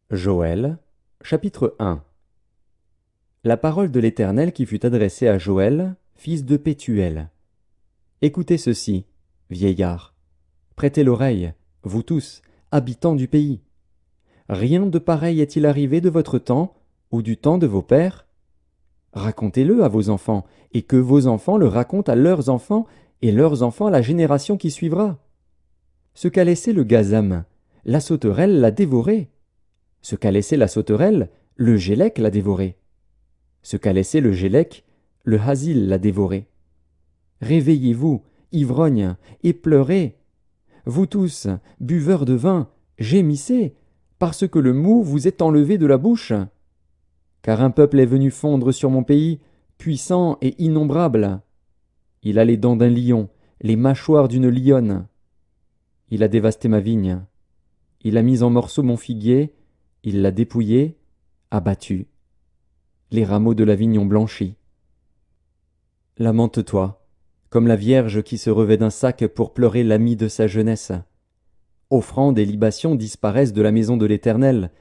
Joël, chapitre 1. La parole de l'Éternel qui fut adressée à Joël, fils de Pétuel. Écoutez ceci, vieillards. Prêtez l'oreille, vous tous, habitants du pays. Rien de pareil est-il arrivé de votre temps ou du temps de vos pères? Racontez-le à vos enfants, et que vos enfants le racontent à leurs enfants, et leurs enfants à la génération qui suivra. Ce qu'a laissé le gazam, la sauterelle l'a dévoré. Ce qu'a laissé la sauterelle, le gélec l'a dévoré. Ce qu'a laissé le gélec, le hasil l'a dévoré. Réveillez-vous, ivrognes, et pleurez. Vous tous, buveurs de vin, gémissez, parce que le mou vous est enlevé de la bouche. Car un peuple est venu fondre sur mon pays, puissant et innombrable. Il a les dents d'un lion, les mâchoires d'une lionne. Il a dévasté ma vigne. Il a mis en morceaux mon figuier, il l'a dépouillé, abattu. Les rameaux de la vigne ont blanchi. Lamente-toi, comme la vierge qui se revêt d'un sac pour pleurer l'ami de sa jeunesse. Offrandes et libations disparaissent de la maison de l'Éternel.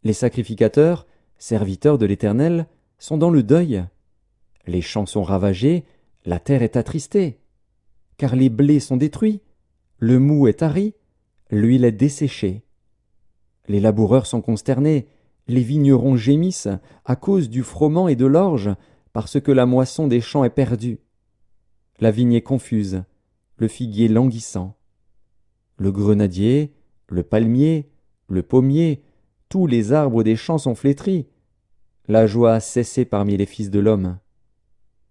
Les sacrificateurs, serviteurs de l'Éternel, sont dans le deuil. Les champs sont ravagés, la terre est attristée. Car les blés sont détruits, le mou est tari, l'huile est desséchée. Les laboureurs sont consternés, les vignerons gémissent à cause du froment et de l'orge, parce que la moisson des champs est perdue. La vigne est confuse, le figuier languissant. Le grenadier, le palmier, le pommier, tous les arbres des champs sont flétris. La joie a cessé parmi les fils de l'homme.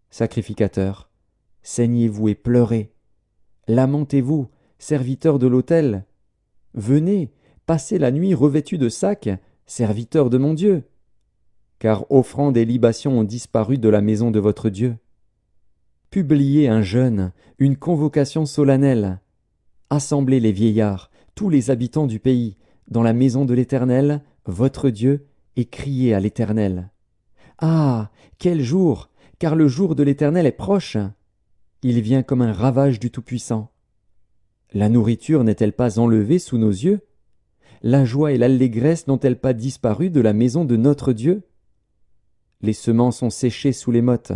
Sacrificateurs, saignez-vous et pleurez. Lamentez-vous, serviteurs de l'autel. Venez, passez la nuit revêtus de sacs, serviteurs de mon Dieu. Car offrandes et libations ont disparu de la maison de votre Dieu. Publiez un jeûne, une convocation solennelle. Assemblez les vieillards, tous les habitants du pays, dans la maison de l'Éternel, votre Dieu, et criez à l'Éternel. Ah, quel jour, car le jour de l'Éternel est proche. Il vient comme un ravage du Tout-Puissant. La nourriture n'est-elle pas enlevée sous nos yeux? La joie et l'allégresse n'ont-elles pas disparu de la maison de notre Dieu? Les semences sont séchées sous les mottes,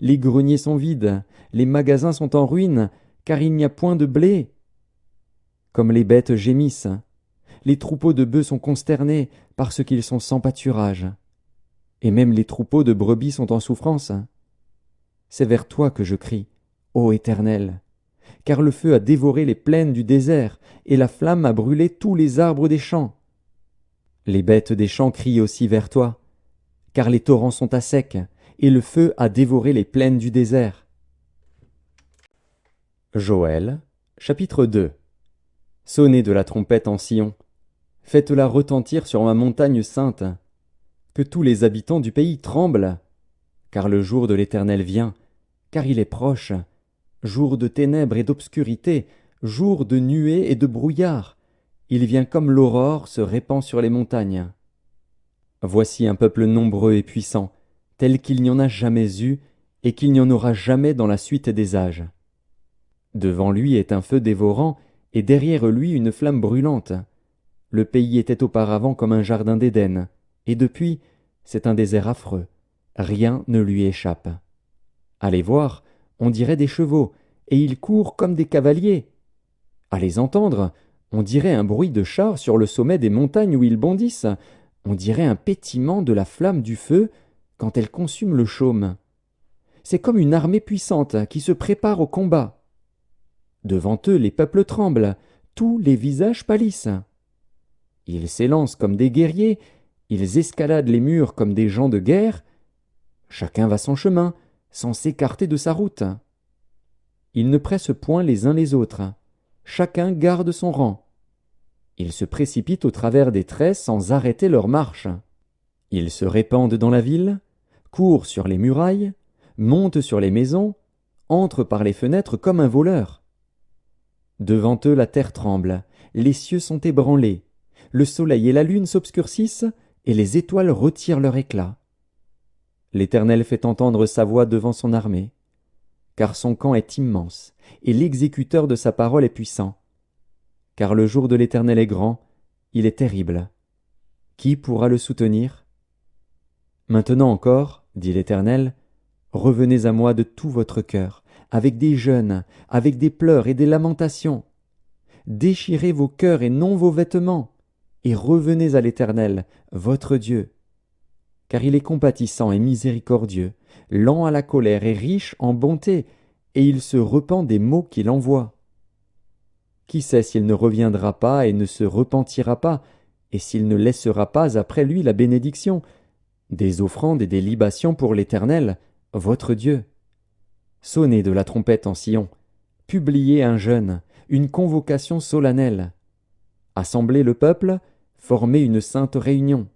les greniers sont vides, les magasins sont en ruine, car il n'y a point de blé. Comme les bêtes gémissent, les troupeaux de bœufs sont consternés parce qu'ils sont sans pâturage, et même les troupeaux de brebis sont en souffrance. C'est vers toi que je crie, ô Éternel, car le feu a dévoré les plaines du désert, et la flamme a brûlé tous les arbres des champs. Les bêtes des champs crient aussi vers toi, car les torrents sont à sec, et le feu a dévoré les plaines du désert. Joël, chapitre 2. Sonnez de la trompette en Sion, faites-la retentir sur ma montagne sainte, que tous les habitants du pays tremblent, car le jour de l'Éternel vient, car il est proche, jour de ténèbres et d'obscurité, jour de nuées et de brouillard. Il vient comme l'aurore se répand sur les montagnes. Voici un peuple nombreux et puissant, tel qu'il n'y en a jamais eu et qu'il n'y en aura jamais dans la suite des âges. Devant lui est un feu dévorant et derrière lui une flamme brûlante. Le pays était auparavant comme un jardin d'Éden, et depuis, c'est un désert affreux. Rien ne lui échappe. Allez voir, on dirait des chevaux, et ils courent comme des cavaliers. À les entendre, on dirait un bruit de chars sur le sommet des montagnes où ils bondissent. On dirait un pétillement de la flamme du feu quand elle consume le chaume. C'est comme une armée puissante qui se prépare au combat. Devant eux, les peuples tremblent, tous les visages pâlissent. Ils s'élancent comme des guerriers, ils escaladent les murs comme des gens de guerre. Chacun va son chemin, sans s'écarter de sa route. Ils ne pressent point les uns les autres, chacun garde son rang. Ils se précipitent au travers des traits sans arrêter leur marche. Ils se répandent dans la ville, courent sur les murailles, montent sur les maisons, entrent par les fenêtres comme un voleur. Devant eux la terre tremble, les cieux sont ébranlés, le soleil et la lune s'obscurcissent, et les étoiles retirent leur éclat. L'Éternel fait entendre sa voix devant son armée, car son camp est immense, et l'exécuteur de sa parole est puissant. Car le jour de l'Éternel est grand, il est terrible. qui pourra le soutenir? Maintenant encore, dit l'Éternel, revenez à moi de tout votre cœur, avec des jeûnes, avec des pleurs et des lamentations. Déchirez vos cœurs et non vos vêtements, et revenez à l'Éternel, votre Dieu. Car il est compatissant et miséricordieux, lent à la colère et riche en bonté, et il se repent des maux qu'il envoie. Qui sait s'il ne reviendra pas et ne se repentira pas, et s'il ne laissera pas après lui la bénédiction, des offrandes et des libations pour l'Éternel, votre Dieu. Sonnez de la trompette en Sion, publiez un jeûne, une convocation solennelle. Assemblez le peuple, formez une sainte réunion.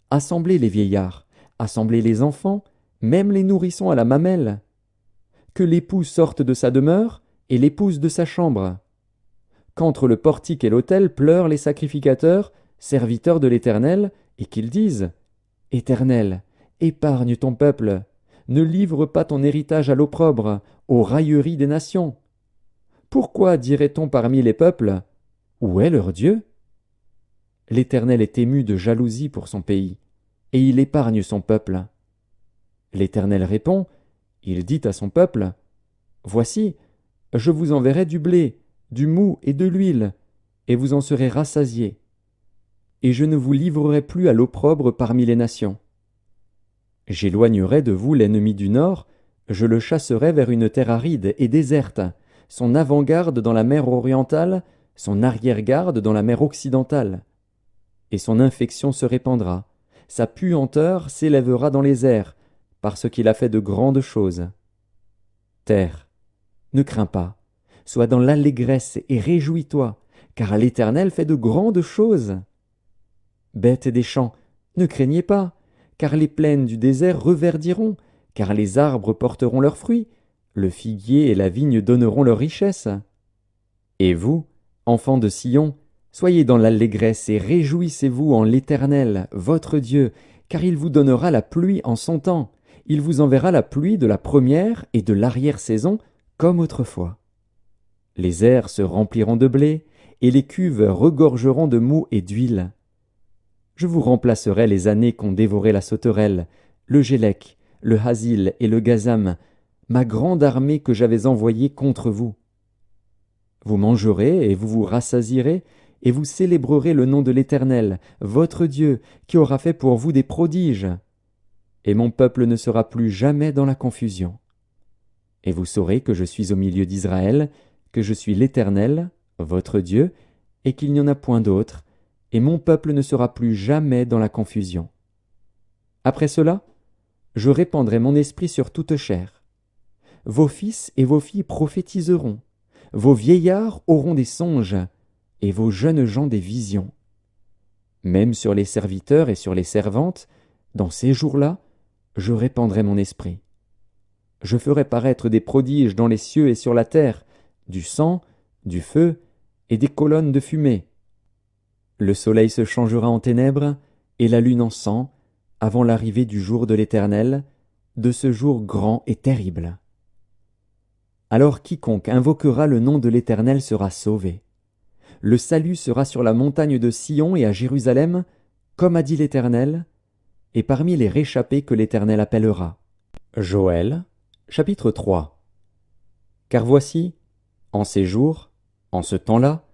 Assemblez les vieillards, assemblez les enfants, même les nourrissons à la mamelle. Que l'époux sorte de sa demeure et l'épouse de sa chambre. Qu'entre le portique et l'autel pleurent les sacrificateurs, serviteurs de l'Éternel, et qu'ils disent « Éternel, épargne ton peuple, ne livre pas ton héritage à l'opprobre, aux railleries des nations. Pourquoi dirait-on parmi les peuples « Où est leur Dieu ?» L'Éternel est ému de jalousie pour son pays, et il épargne son peuple. L'Éternel répond, il dit à son peuple « Voici, je vous enverrai du blé, du mou et de l'huile, et vous en serez rassasiés. Et je ne vous livrerai plus à l'opprobre parmi les nations. J'éloignerai de vous l'ennemi du nord, je le chasserai vers une terre aride et déserte, son avant-garde dans la mer orientale, son arrière-garde dans la mer occidentale. Et son infection se répandra, sa puanteur s'élèvera dans les airs, parce qu'il a fait de grandes choses. Terre, ne crains pas, sois dans l'allégresse et réjouis-toi, car l'Éternel fait de grandes choses. Bêtes des champs, ne craignez pas, car les plaines du désert reverdiront, car les arbres porteront leurs fruits, le figuier et la vigne donneront leur richesse. Et vous, enfants de Sion, soyez dans l'allégresse et réjouissez-vous en l'Éternel, votre Dieu, car il vous donnera la pluie en son temps, il vous enverra la pluie de la première et de l'arrière-saison, comme autrefois. Les airs se rempliront de blé, et les cuves regorgeront de mou et d'huile. Je vous remplacerai les années qu'ont dévoré la sauterelle, le gélec, le hasil et le gazam, ma grande armée que j'avais envoyée contre vous. Vous mangerez et vous vous rassasierez, et vous célébrerez le nom de l'Éternel, votre Dieu, qui aura fait pour vous des prodiges. Et mon peuple ne sera plus jamais dans la confusion. Et vous saurez que je suis au milieu d'Israël, que je suis l'Éternel, votre Dieu, et qu'il n'y en a point d'autre, et mon peuple ne sera plus jamais dans la confusion. Après cela, je répandrai mon esprit sur toute chair. Vos fils et vos filles prophétiseront, vos vieillards auront des songes, et vos jeunes gens des visions. Même sur les serviteurs et sur les servantes, dans ces jours-là, je répandrai mon esprit. Je ferai paraître des prodiges dans les cieux et sur la terre, du sang, du feu et des colonnes de fumée. Le soleil se changera en ténèbres et la lune en sang, avant l'arrivée du jour de l'Éternel, de ce jour grand et terrible. Alors quiconque invoquera le nom de l'Éternel sera sauvé. Le salut sera sur la montagne de Sion et à Jérusalem, comme a dit l'Éternel, et parmi les réchappés que l'Éternel appellera. Joël, chapitre 3. Car voici, en ces jours, en ce temps-là,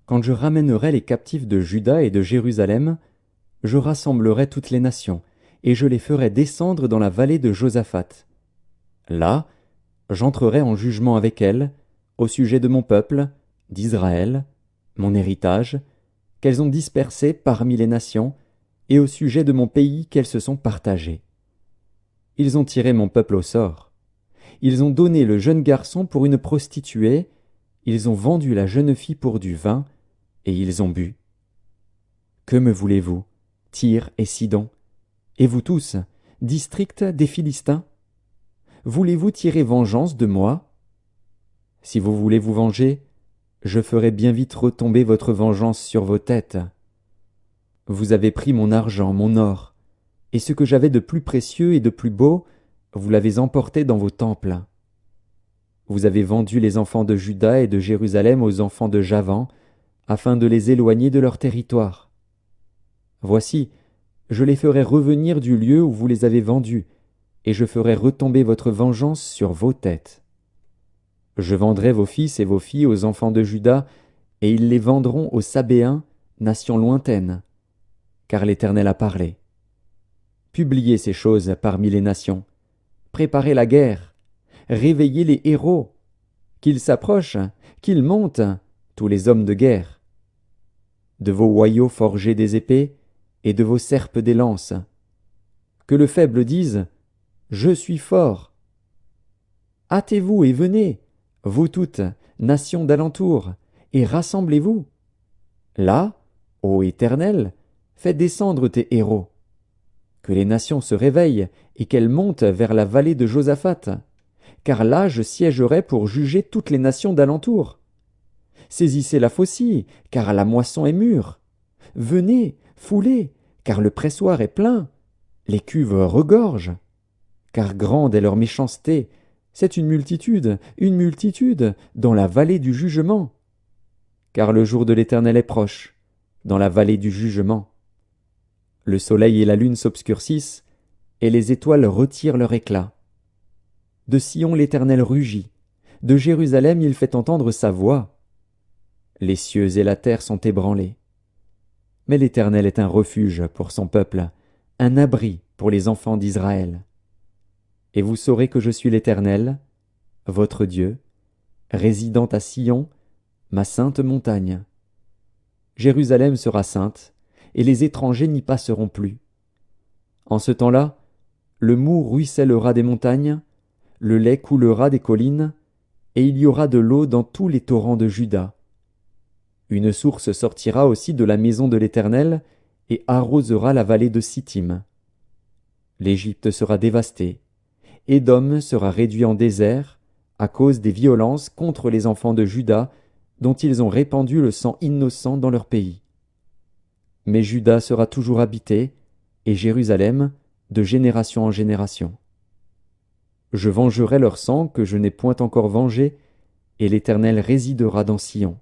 quand je ramènerai les captifs de Juda et de Jérusalem, je rassemblerai toutes les nations, et je les ferai descendre dans la vallée de Josaphat. Là, j'entrerai en jugement avec elles, au sujet de mon peuple, d'Israël, mon héritage, qu'elles ont dispersé parmi les nations, et au sujet de mon pays qu'elles se sont partagées. Ils ont tiré mon peuple au sort. Ils ont donné le jeune garçon pour une prostituée, ils ont vendu la jeune fille pour du vin, et ils ont bu. Que me voulez-vous, Tyr et Sidon, et vous tous, district des Philistins? Voulez-vous tirer vengeance de moi? Si vous voulez vous venger, je ferai bien vite retomber votre vengeance sur vos têtes. Vous avez pris mon argent, mon or, et ce que j'avais de plus précieux et de plus beau, vous l'avez emporté dans vos temples. Vous avez vendu les enfants de Juda et de Jérusalem aux enfants de Javan, afin de les éloigner de leur territoire. Voici, je les ferai revenir du lieu où vous les avez vendus, et je ferai retomber votre vengeance sur vos têtes. Je vendrai vos fils et vos filles aux enfants de Juda, et ils les vendront aux Sabéens, nation lointaine, car l'Éternel a parlé. Publiez ces choses parmi les nations, préparez la guerre, réveillez les héros, qu'ils s'approchent, qu'ils montent, tous les hommes de guerre. De vos hoyaux forgez des épées, et de vos serpes des lances. Que le faible dise « Je suis fort ». Hâtez-vous et venez, vous toutes, nations d'alentour, et rassemblez-vous. Là, ô Éternel, fais descendre tes héros. Que les nations se réveillent et qu'elles montent vers la vallée de Josaphat, car là je siégerai pour juger toutes les nations d'alentour. Saisissez la faucille, car la moisson est mûre. Venez, foulez, car le pressoir est plein. Les cuves regorgent. Car grande est leur méchanceté, c'est une multitude, dans la vallée du jugement. Car le jour de l'Éternel est proche, dans la vallée du jugement. Le soleil et la lune s'obscurcissent, et les étoiles retirent leur éclat. De Sion l'Éternel rugit, de Jérusalem il fait entendre sa voix. Les cieux et la terre sont ébranlés. Mais l'Éternel est un refuge pour son peuple, un abri pour les enfants d'Israël. Et vous saurez que je suis l'Éternel, votre Dieu, résidant à Sion, ma sainte montagne. Jérusalem sera sainte, et les étrangers n'y passeront plus. En ce temps-là, le moût ruissellera des montagnes, le lait coulera des collines, et il y aura de l'eau dans tous les torrents de Juda. Une source sortira aussi de la maison de l'Éternel, et arrosera la vallée de Sittim. L'Égypte sera dévastée, Édom sera réduit en désert, à cause des violences contre les enfants de Juda, dont ils ont répandu le sang innocent dans leur pays. Mais Juda sera toujours habité, et Jérusalem, de génération en génération. Je vengerai leur sang que je n'ai point encore vengé, et l'Éternel résidera dans Sion.